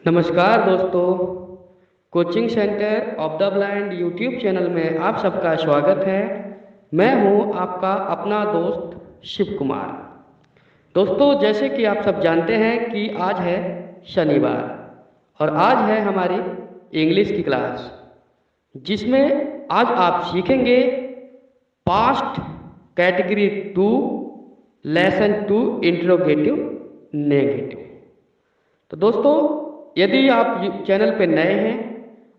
नमस्कार दोस्तों, coaching centre of the blind YouTube channel में आप सबका स्वागत है। मैं हूं आपका अपना दोस्त शिव कुमार। दोस्तों, जैसे कि आप सब जानते हैं कि आज है शनिवार और आज है हमारी इंग्लिश की क्लास, जिसमें आज आप सीखेंगे past category 2 lesson 2 interrogative negative. तो दोस्तों, यदि आप चैनल पर नए हैं,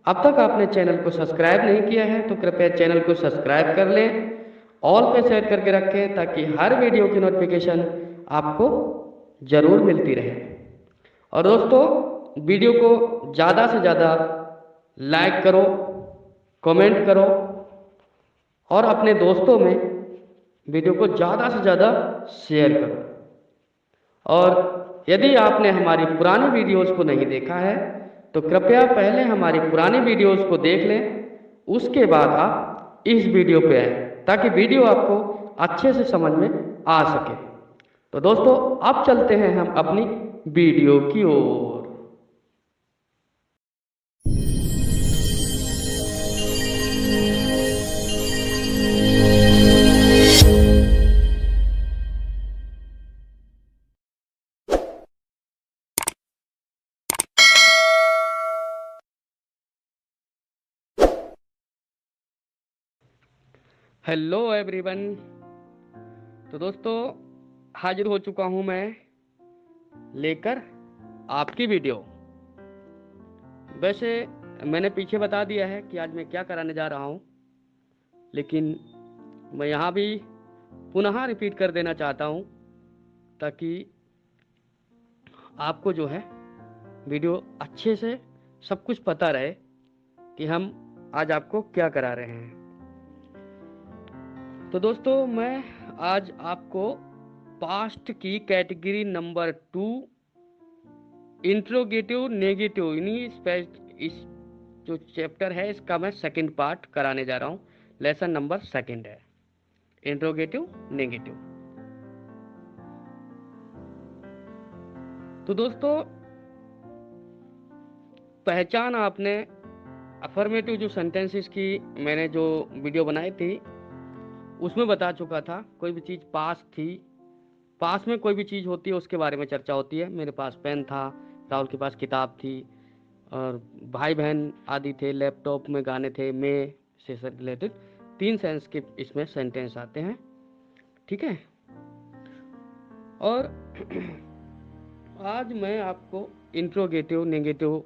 अब तक आपने चैनल को सब्सक्राइब नहीं किया है तो कृपया चैनल को सब्सक्राइब कर लें, ऑल पे सेट करके रखें ताकि हर वीडियो की नोटिफिकेशन आपको ज़रूर मिलती रहे। और दोस्तों, वीडियो को ज़्यादा से ज़्यादा लाइक करो, कमेंट करो और अपने दोस्तों में वीडियो को ज़्यादा से ज़्यादा शेयर करो। और यदि आपने हमारी पुरानी वीडियोस को नहीं देखा है तो कृपया पहले हमारी पुरानी वीडियोस को देख लें, उसके बाद आप इस वीडियो पे आए ताकि वीडियो आपको अच्छे से समझ में आ सके। तो दोस्तों, अब चलते हैं हम अपनी वीडियो की ओर। Hello everyone. तो दोस्तों, हाजिर हो चुका हूं मैं लेकर आपकी वीडियो। वैसे मैंने पीछे बता दिया है कि आज मैं क्या कराने जा रहा हूं, लेकिन मैं यहाँ भी पुनः रिपीट कर देना चाहता हूं ताकि आपको जो है वीडियो अच्छे से सब कुछ पता रहे कि हम आज आपको क्या करा रहे हैं। तो दोस्तों, मैं आज आपको पास्ट की कैटेगरी नंबर 2 इंट्रोगेटिव नेगेटिव इस जो चैप्टर है इसका मैं सेकंड पार्ट कराने जा रहा हूँ। लेसन नंबर 2 है इंट्रोगेटिव नेगेटिव। तो दोस्तों, पहचान आपने अफर्मेटिव जो सेंटेंसेस की मैंने जो वीडियो बनाई थी उसमें बता चुका था। कोई भी चीज़ पास थी, पास में कोई भी चीज़ होती है उसके बारे में चर्चा होती है। मेरे पास पेन था, राहुल के पास किताब थी और भाई बहन आदि थे, लैपटॉप में गाने थे, मैं से रिलेटेड 3 सेंस के इसमें सेंटेंस आते हैं। ठीक है। और आज मैं आपको इंट्रोगेटिव नेगेटिव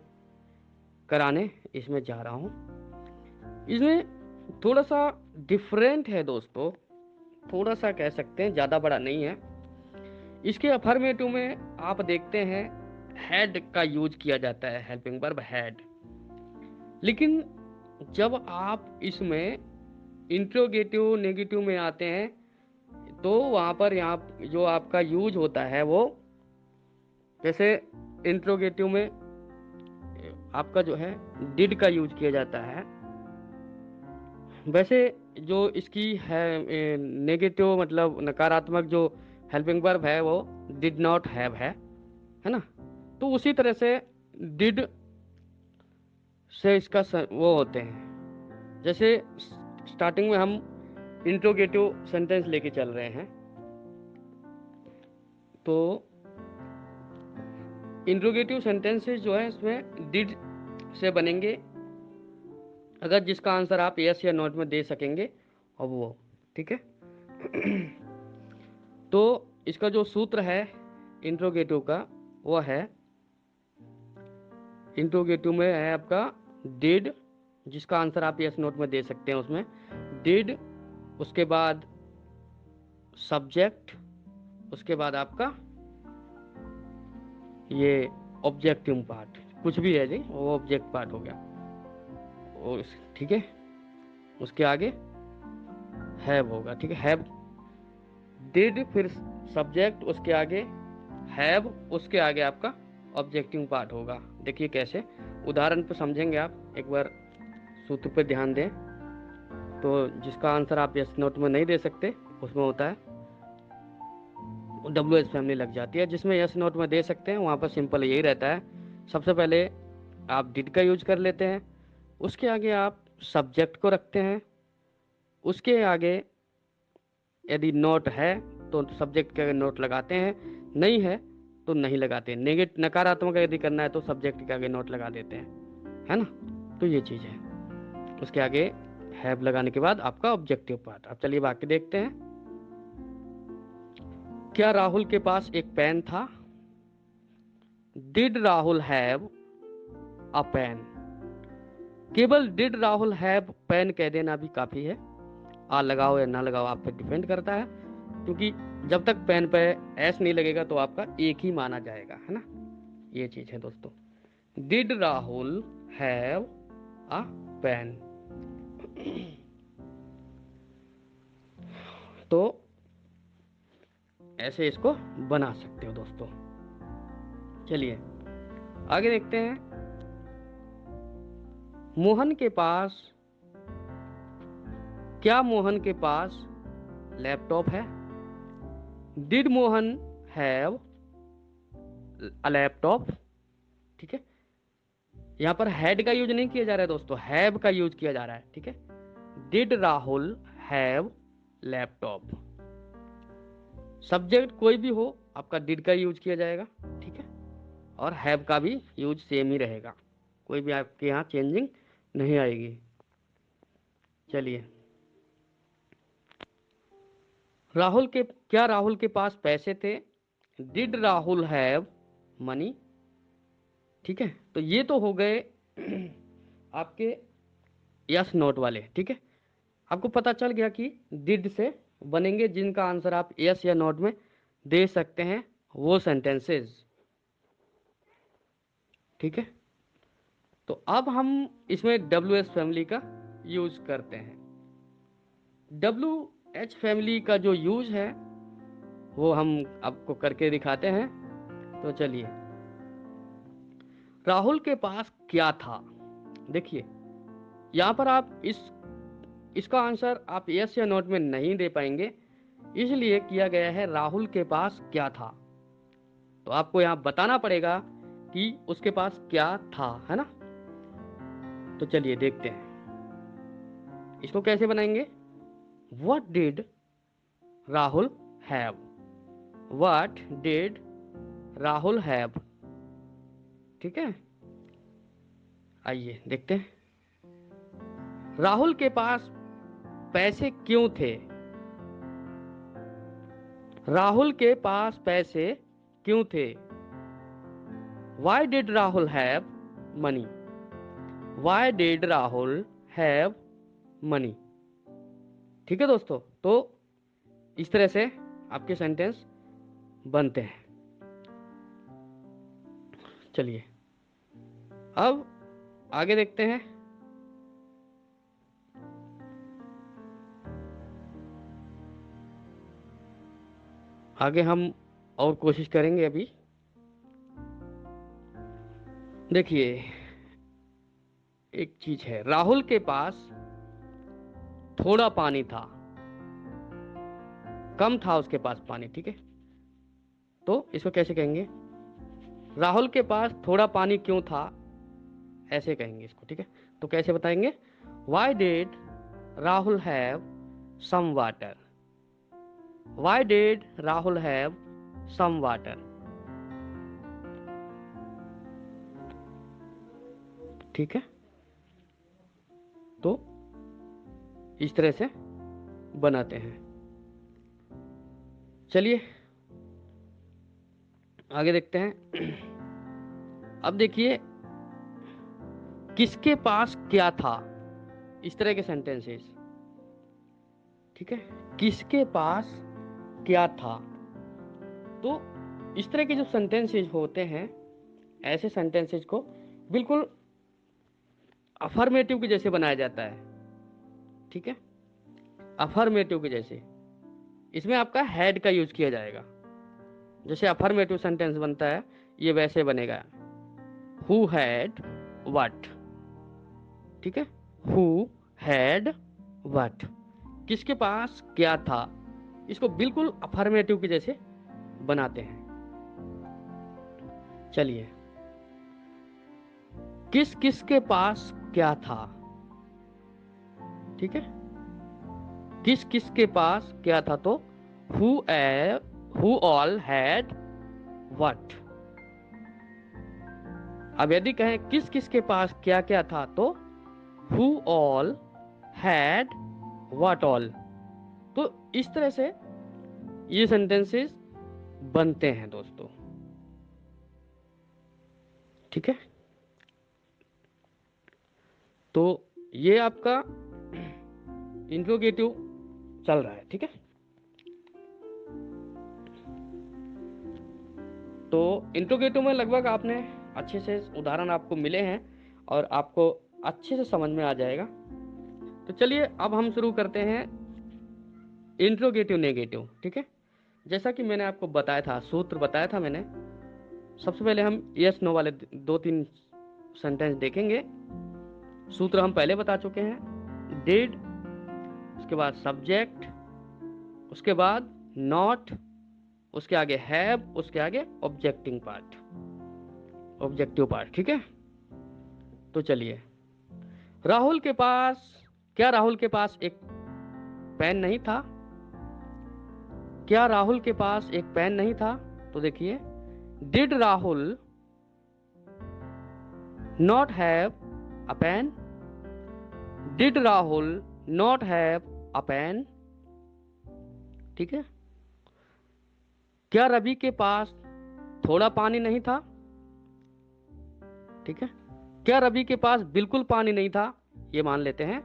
कराने इसमें जा रहा हूँ। इसमें थोड़ा सा डिफरेंट है दोस्तों, थोड़ा सा कह सकते हैं, ज़्यादा बड़ा नहीं है। इसके अफर्मेटिव में आप देखते हैं हैड का यूज किया जाता है, हेल्पिंग वर्ब हैड। लेकिन जब आप इसमें इंट्रोगेटिव नेगेटिव में आते हैं तो वहाँ पर यहाँ जो आपका यूज होता है वो, जैसे इंट्रोगेटिव में आपका जो है डिड का यूज किया जाता है। वैसे जो इसकी है नेगेटिव मतलब नकारात्मक जो हेल्पिंग वर्ब है वो डिड नॉट हैव है ना। तो उसी तरह से डिड से इसका वो होते हैं। जैसे स्टार्टिंग में हम इंट्रोगेटिव सेंटेंस लेके चल रहे हैं तो इंट्रोगेटिव सेंटेंसेस जो है इसमें डिड से बनेंगे अगर जिसका आंसर आप यस या नॉट में दे सकेंगे और वो ठीक है। तो इसका जो सूत्र है इंट्रोगेटिव का वो है, इंट्रोगेटिव में है आपका डिड, जिसका आंसर आप यस नोट में दे सकते हैं। उसमें डिड, उसके बाद सब्जेक्ट, उसके बाद आपका ये ऑब्जेक्टिव पार्ट, कुछ भी है जी वो ऑब्जेक्ट पार्ट हो गया, और ठीक है। उसके आगे हैव होगा, ठीक है। हैव, डिड, फिर सब्जेक्ट, उसके आगे हैव, उसके आगे आपका ऑब्जेक्टिव पार्ट होगा। देखिए कैसे, उदाहरण पर समझेंगे आप। एक बार सूत्र पर ध्यान दें तो जिसका आंसर आप यस नोट में नहीं दे सकते उसमें होता है WH फैमिली लग जाती है। जिसमें यस नोट में दे सकते हैं वहाँ पर सिंपल यही रहता है, सबसे पहले आप डिड का यूज कर लेते हैं, उसके आगे आप सब्जेक्ट को रखते हैं, उसके आगे यदि नोट है तो सब्जेक्ट के आगे नोट लगाते हैं, नहीं है तो नहीं लगाते। नकारात्मक यदि करना है तो सब्जेक्ट के आगे नोट लगा देते हैं, है ना। तो ये चीज़ है। उसके आगे हैव लगाने के बाद आपका ऑब्जेक्टिव पार्ट। अब चलिए बाकी देखते हैं। क्या राहुल के पास एक पेन था? Did Rahul have a pen? केवल डिड राहुल हैव पेन कह देना भी काफी है। आ लगाओ या ना लगाओ आप पे डिपेंड करता है, क्योंकि जब तक पेन पे एस नहीं लगेगा तो आपका एक ही माना जाएगा, है ना। ये चीज है दोस्तों। Did Rahul have a pen. तो ऐसे इसको बना सकते हो दोस्तों। चलिए आगे देखते हैं। मोहन के पास, क्या मोहन के पास लैपटॉप है? Did Mohan have a laptop? ठीक है, यहां पर हैड का यूज नहीं किया जा रहा है दोस्तों, हैव का यूज किया जा रहा है। ठीक है, did Rahul have laptop. Subject कोई भी हो आपका डिड का यूज किया जाएगा। ठीक है, और हैव का भी यूज सेम ही रहेगा, कोई भी आपके यहाँ चेंजिंग नहीं आएगी। चलिए, क्या राहुल के पास पैसे थे? Did Rahul have money? ठीक है, तो ये तो हो गए आपके यस नोट वाले। ठीक है, आपको पता चल गया कि डिड से बनेंगे जिनका आंसर आप यस या नोट में दे सकते हैं वो सेंटेंसेस। ठीक है, तो अब हम इसमें डब्ल्यू एच फैमिली का यूज करते हैं। डब्ल्यू एच फैमिली का जो यूज है वो हम आपको करके दिखाते हैं। तो चलिए, राहुल के पास क्या था? देखिए यहां पर आप इसका आंसर आप यस या नोट में नहीं दे पाएंगे, इसलिए किया गया है राहुल के पास क्या था। तो आपको यहां बताना पड़ेगा कि उसके पास क्या था, है ना। तो चलिए देखते हैं इसको कैसे बनाएंगे। What did Rahul have? What did Rahul have? ठीक है, आइए देखते हैं। राहुल के पास पैसे क्यों थे? राहुल के पास पैसे क्यों थे? Why did Rahul have money? Why did Rahul have money? ठीक है दोस्तों, तो इस तरह से आपके सेंटेंस बनते हैं। चलिए अब आगे देखते हैं। आगे हम और कोशिश करेंगे। अभी देखिए, एक चीज है, राहुल के पास थोड़ा पानी था, कम था उसके पास पानी। ठीक है, तो इसको कैसे कहेंगे? राहुल के पास थोड़ा पानी क्यों था, ऐसे कहेंगे इसको। ठीक है, तो कैसे बताएंगे? Why did Rahul have some water? Why did Rahul have some water? ठीक है, तो इस तरह से बनाते हैं। चलिए आगे देखते हैं। अब देखिए, किसके पास क्या था, इस तरह के सेंटेंसेस। ठीक है, किसके पास क्या था। तो इस तरह के जो सेंटेंसेस होते हैं, ऐसे सेंटेंसेस को बिल्कुल अफर्मेटिव के जैसे बनाया जाता है। ठीक है, अफर्मेटिव के जैसे। इसमें आपका हैड का यूज किया जाएगा। जैसे अफर्मेटिव सेंटेंस बनता है, ये वैसे बनेगा। Who had what? ठीक है, हु हैड व्हाट? किसके पास क्या था? इसको बिल्कुल अफर्मेटिव के जैसे बनाते हैं। चलिए किस किस के पास क्या था, ठीक है, किस किस के पास क्या था, तो हु ऑल हैड व्हाट। अब यदि कहें किस किस के पास क्या क्या था, तो who all had what all. तो इस तरह से ये सेंटेंसेस बनते हैं दोस्तों, ठीक है। तो ये आपका इंट्रोगेटिव चल रहा है, ठीक है। तो इंट्रोगेटिव में लगभग आपने अच्छे से उदाहरण आपको मिले हैं और आपको अच्छे से समझ में आ जाएगा। तो चलिए अब हम शुरू करते हैं इंट्रोगेटिव नेगेटिव, ठीक है। जैसा कि मैंने आपको बताया था, सूत्र बताया था मैंने, सबसे पहले हम यस नो वाले दो तीन सेंटेंस देखेंगे। सूत्र हम पहले बता चुके हैं, डिड, उसके बाद सब्जेक्ट, उसके बाद नॉट, उसके आगे हैव, उसके आगे ऑब्जेक्टिंग पार्ट, ऑब्जेक्टिव पार्ट, ठीक है। तो चलिए, राहुल के पास, क्या राहुल के पास एक पेन नहीं था, क्या राहुल के पास एक पेन नहीं था। तो देखिए, did Rahul not have a pen, did Rahul not have a pen, ठीक है। क्या रवि के पास थोड़ा पानी नहीं था, ठीक है। क्या रवि के पास बिल्कुल पानी नहीं था, ये मान लेते हैं,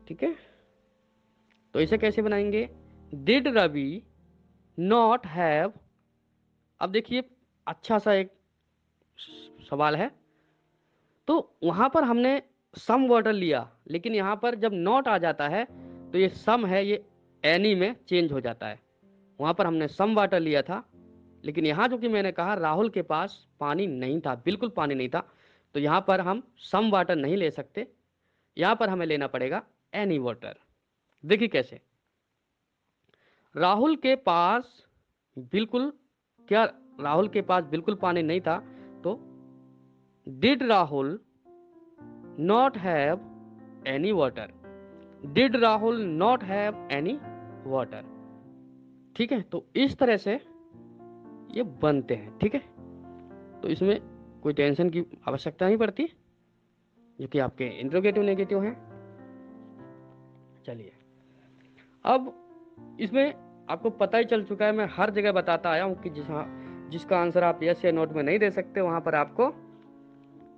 ठीक है। तो इसे कैसे बनाएंगे, डिड रवि नॉट हैव। अब देखिए, अच्छा सा एक सवाल है। तो वहां पर हमने सम वाटर लिया, लेकिन यहां पर जब नॉट आ जाता है तो ये सम है, ये एनी में चेंज हो जाता है। वहां पर हमने सम वाटर लिया था, लेकिन यहां जो कि मैंने कहा राहुल के पास पानी नहीं था, बिल्कुल पानी नहीं था, तो यहां पर हम सम वाटर नहीं ले सकते, यहां पर हमें लेना पड़ेगा एनी वाटर। देखिए कैसे, राहुल के पास बिल्कुल, क्या राहुल के पास बिल्कुल पानी नहीं था, तो did Rahul not have any water, did Rahul not have any water, ठीक है। तो इस तरह से ये बनते हैं, ठीक है। तो इसमें कोई टेंशन की आवश्यकता नहीं पड़ती, जो कि आपके इंट्रोगेटिव नेगेटिव हैं। चलिए, अब इसमें आपको पता ही चल चुका है, मैं हर जगह बताता आया हूं कि जिसका आंसर आप यस या नोट में नहीं दे सकते, वहां पर आपको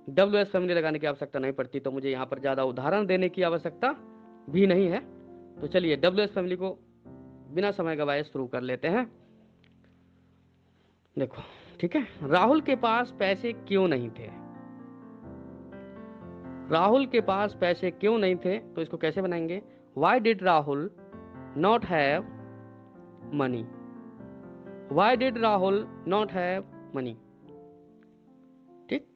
WS फैमिली लगाने की आवश्यकता नहीं पड़ती। तो मुझे यहाँ पर ज़्यादा उदाहरण देने की आवश्यकता भी नहीं है। तो चलिए WS फैमिली को बिना समय गवाए शुरू कर लेते हैं। देखो, ठीक है, राहुल के पास पैसे क्यों नहीं थे, राहुल के पास पैसे क्यों नहीं थे, तो इसको कैसे बनाएंगे, Y did Rahul not have money, Y did Rahul not have money, ठीक।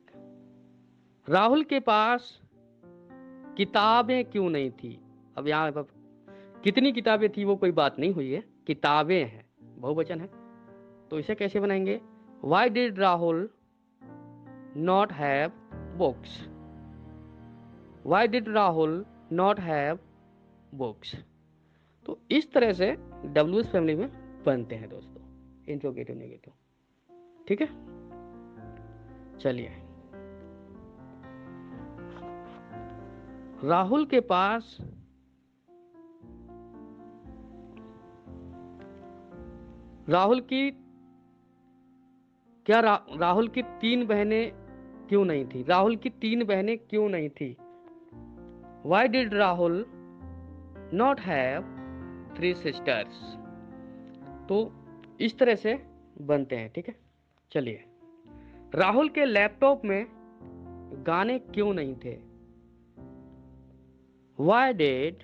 राहुल के पास किताबें क्यों नहीं थी। अब यहाँ पर कितनी किताबें थी वो कोई बात नहीं हुई है, किताबें हैं, बहुवचन है। तो इसे कैसे बनाएंगे, Y did Rahul not have books, Y did Rahul not have books. तो इस तरह से WS फैमिली में बनते हैं दोस्तों इंट्रोगेटिव नेगेटिव, ठीक है। चलिए, राहुल के पास राहुल की क्या राहुल की तीन बहनें क्यों नहीं थी, राहुल की तीन बहनें क्यों नहीं थी, Y did Rahul not have three sisters. तो इस तरह से बनते हैं, ठीक है। चलिए, राहुल के लैपटॉप में गाने क्यों नहीं थे, why did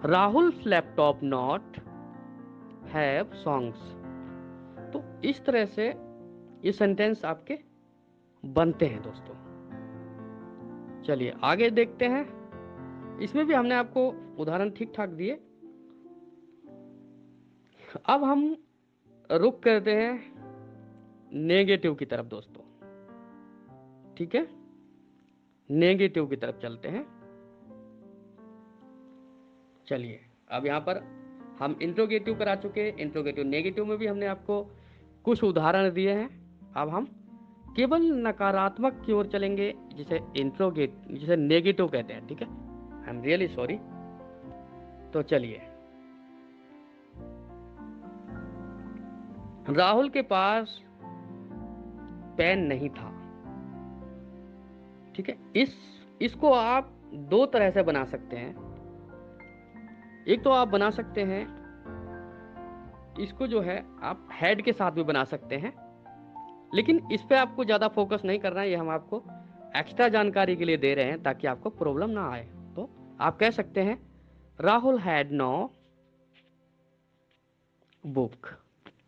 Rahul's laptop not have songs. तो इस तरह से ये सेंटेंस आपके बनते हैं दोस्तों। चलिए आगे देखते हैं, इसमें भी हमने आपको उदाहरण ठीक ठाक दिए। अब हम रुक करते हैं नेगेटिव की तरफ दोस्तों, ठीक है, नेगेटिव की तरफ चलते हैं। चलिए, अब यहाँ पर हम इंट्रोगेटिव करा चुके हैं, इंट्रोगेटिव नेगेटिव में भी हमने आपको कुछ उदाहरण दिए हैं। अब हम केवल नकारात्मक की ओर चलेंगे, जिसे नेगेटिव कहते हैं, ठीक है। I am really sorry. तो चलिए, राहुल के पास पेन नहीं था, ठीक है। इसको आप दो तरह से बना सकते हैं। एक तो आप बना सकते हैं, इसको जो है आप हेड के साथ भी बना सकते हैं, लेकिन इस पे आपको ज्यादा फोकस नहीं करना है, ये हम आपको एक्स्ट्रा जानकारी के लिए दे रहे हैं ताकि आपको प्रॉब्लम ना आए। तो आप कह सकते हैं राहुल हैड नो बुक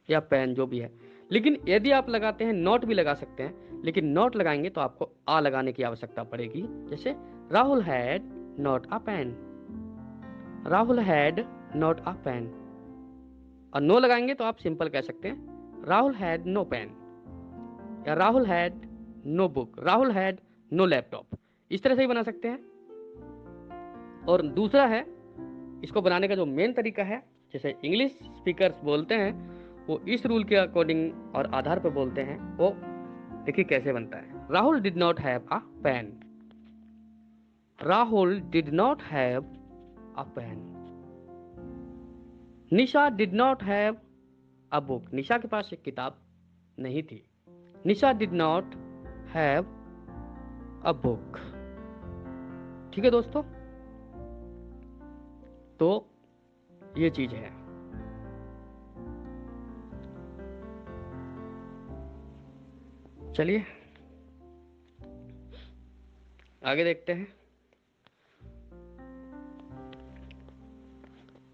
या पेन, जो भी है। लेकिन यदि आप लगाते हैं, नोट भी लगा सकते हैं, लेकिन नोट लगाएंगे तो आपको आ लगाने की आवश्यकता पड़ेगी। जैसे Rahul had not a pen, Rahul had not a pen. और नो लगाएंगे तो आप सिंपल कह सकते हैं राहुल हैड नो पेन, या Rahul had no book, Rahul had no laptop. इस तरह से ही बना सकते हैं। और दूसरा है, इसको बनाने का जो मेन तरीका है, जैसे इंग्लिश स्पीकर्स बोलते हैं, वो इस रूल के अकॉर्डिंग और आधार पर बोलते हैं। वो देखिए कैसे बनता है। Rahul did not have a pen, Rahul did not have a pen. Nisha did not have a book, Nisha के पास एक किताब नहीं थी। Nisha did not have a book, ठीक है दोस्तों। तो ये चीज है। चलिए आगे देखते हैं।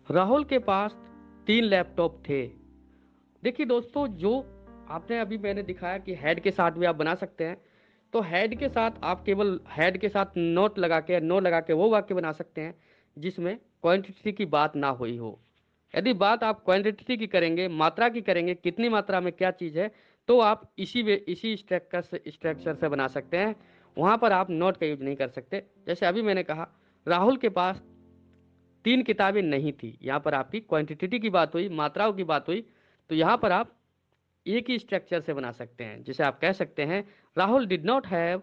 राहुल के पास 3 लैपटॉप थे। देखिए दोस्तों, जो आपने अभी मैंने दिखाया कि हेड के साथ भी आप बना सकते हैं, तो हेड के साथ आप केवल हेड के साथ नोट लगा के, नो लगा के वो वाक्य बना सकते हैं जिसमें क्वांटिटी की बात ना हुई हो। यदि बात आप क्वांटिटी की करेंगे, मात्रा की करेंगे, कितनी मात्रा में क्या चीज़ है, तो आप इसी स्ट्रक्चर से बना सकते हैं। वहाँ पर आप नोट का यूज नहीं कर सकते। जैसे अभी मैंने कहा राहुल के पास 3 किताबें नहीं थी, यहाँ पर आपकी क्वांटिटी की बात हुई, मात्राओं की बात हुई। तो यहाँ पर आप एक ही स्ट्रक्चर से बना सकते हैं, जिसे आप कह सकते हैं Rahul did not have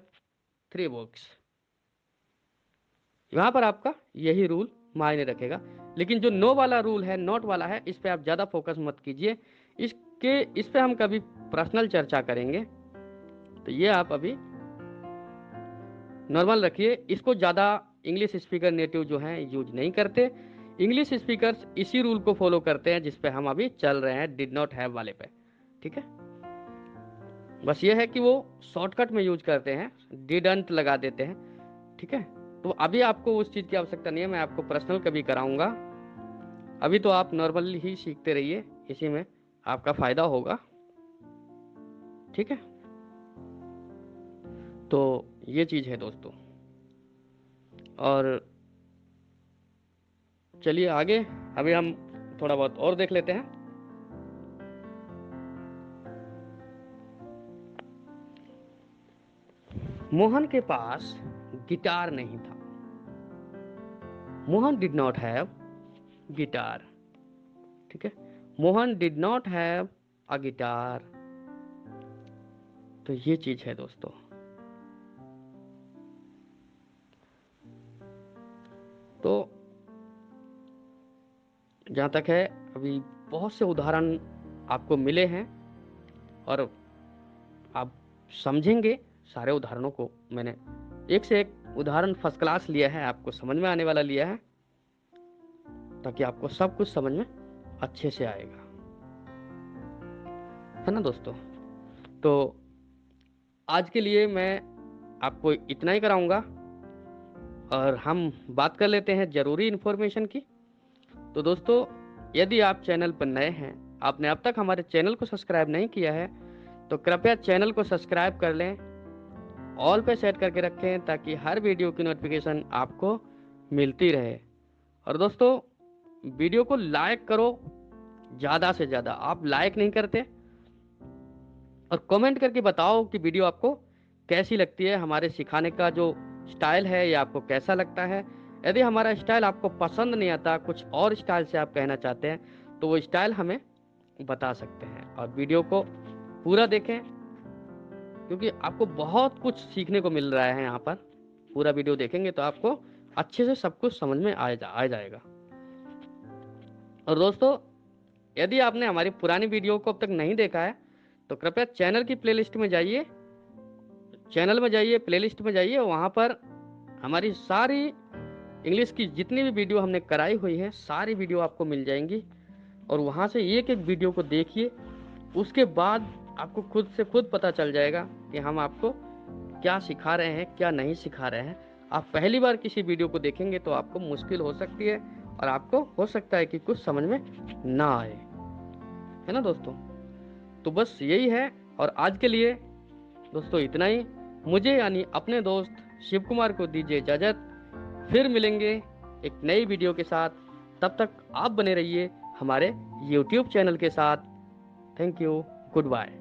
3 books. यहाँ पर आपका यही रूल मायने रखेगा। लेकिन जो नो वाला रूल है, नोट वाला है, इस पे आप ज़्यादा फोकस मत कीजिए। इस पे हम कभी पर्सनल चर्चा करेंगे। तो ये आप अभी नॉर्मल रखिए। इसको ज़्यादा इंग्लिश स्पीकर नेटिव जो हैं यूज नहीं करते। इंग्लिश स्पीकर्स इसी रूल को फॉलो करते हैं जिस पे हम अभी चल रहे हैं, डिड नॉट हैव वाले पे, ठीक है। बस ये है कि वो शॉर्टकट में यूज करते हैं, डिडंट लगा देते हैं, ठीक है। तो अभी आपको उस चीज़ की आवश्यकता नहीं है, मैं आपको पर्सनल कभी कराऊंगा। अभी तो आप नॉर्मल ही सीखते रहिए, इसी में आपका फायदा होगा, ठीक है। तो ये चीज़ है दोस्तों। और चलिए आगे, अभी हम थोड़ा बहुत और देख लेते हैं। मोहन के पास गिटार नहीं था। Mohan did not have guitar, ठीक है। Mohan did not have a guitar. तो ये चीज है दोस्तों। तो जहां तक है, अभी बहुत से उदाहरण आपको मिले हैं और आप समझेंगे सारे उदाहरणों को। मैंने एक से एक उदाहरण फर्स्ट क्लास लिया है, आपको समझ में आने वाला लिया है, ताकि आपको सब कुछ समझ में अच्छे से आएगा, है ना दोस्तों। तो आज के लिए मैं आपको इतना ही कराऊंगा और हम बात कर लेते हैं जरूरी इन्फॉर्मेशन की। तो दोस्तों, यदि आप चैनल पर नए हैं, आपने अब तक हमारे चैनल को सब्सक्राइब नहीं किया है, तो कृपया चैनल को सब्सक्राइब कर लें, ऑल पे सेट करके रखें, ताकि हर वीडियो की नोटिफिकेशन आपको मिलती रहे। और दोस्तों, वीडियो को लाइक करो ज़्यादा से ज़्यादा। आप लाइक नहीं करते और कमेंट करके बताओ कि वीडियो आपको कैसी लगती है, हमारे सिखाने का जो स्टाइल है ये आपको कैसा लगता है। यदि हमारा स्टाइल आपको पसंद नहीं आता, कुछ और स्टाइल से आप कहना चाहते हैं, तो वो स्टाइल हमें बता सकते हैं। और वीडियो को पूरा देखें, क्योंकि आपको बहुत कुछ सीखने को मिल रहा है यहाँ पर। पूरा वीडियो देखेंगे तो आपको अच्छे से सब कुछ समझ में आ जाएगा। और दोस्तों, यदि आपने हमारी पुरानी वीडियो को अब तक नहीं देखा है, तो कृपया चैनल की प्लेलिस्ट में जाइए, प्लेलिस्ट में जाइए। वहाँ पर हमारी सारी इंग्लिश की जितनी भी वीडियो हमने कराई हुई है, सारी वीडियो आपको मिल जाएंगी। और वहाँ से एक एक वीडियो को देखिए, उसके बाद आपको खुद से खुद पता चल जाएगा कि हम आपको क्या सिखा रहे हैं, क्या नहीं सिखा रहे हैं। आप पहली बार किसी वीडियो को देखेंगे तो आपको मुश्किल हो सकती है, और आपको हो सकता है कि कुछ समझ में ना आए, है ना दोस्तों। तो बस यही है, और आज के लिए दोस्तों इतना ही। मुझे यानी अपने दोस्त शिव कुमार को दीजिए इजाजत। फिर मिलेंगे एक नई वीडियो के साथ। तब तक आप बने रहिए हमारे YouTube चैनल के साथ। Thank you, good bye.